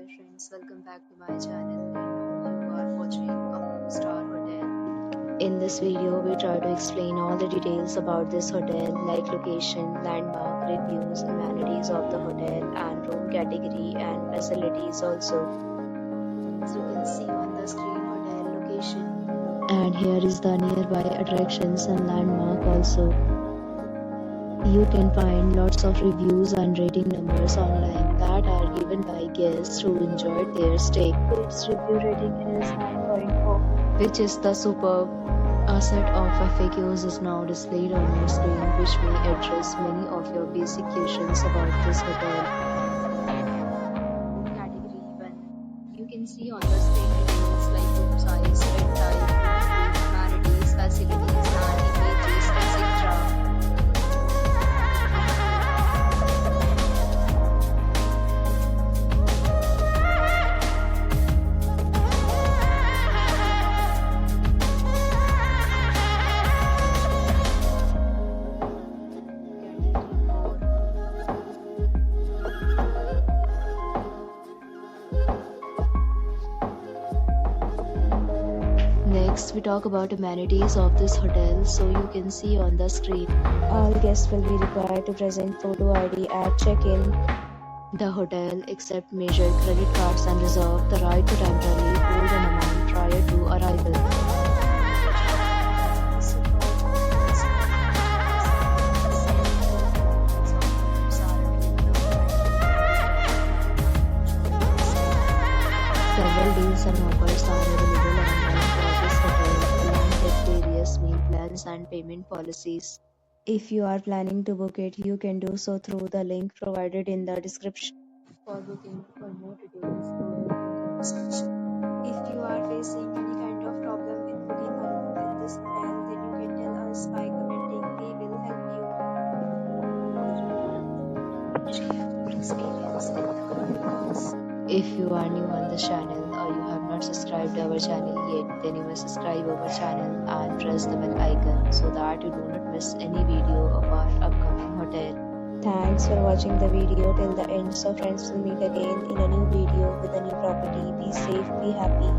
Hi friends, welcome back to my channel and now you are watching a 4-star hotel. In this video, we try to explain all the details about this hotel like location, landmark, reviews, amenities of the hotel and room category and facilities also. As you can see on the screen, hotel location. And here is the nearby attractions and landmark also. You can find lots of reviews and rating numbers online that are given by guests who enjoyed their stay. Its review rating is 9.4, which is the superb. A set of FAQs is now displayed on your screen, which may address many of your basic questions about this hotel. Category 1. You can see on the screen details like room size, bed type, amenities, facilities, and images, etc. Next, we talk about amenities of this hotel, so you can see on the screen. All guests will be required to present photo ID at check-in. The hotel accepts major credit cards and reserve the right to temporarily hold an amount prior to arrival. Several deals and offers are available online for this hotel, along with various meal plans and payment policies. If you are planning to book it, you can do so through the link provided in the description. For booking for more details, go to the link in the description. If you are facing any kind of problem in booking a room in this hotel, then you can tell us by commenting. We will help you. Share your experience in the comment box. If you are new on the channel or you have not subscribed our channel yet, then you must subscribe our channel and press the bell icon so that you do not miss any video of our upcoming hotel. Thanks for watching the video till the end. So friends, will meet again in a new video with a new property. Be safe, be happy.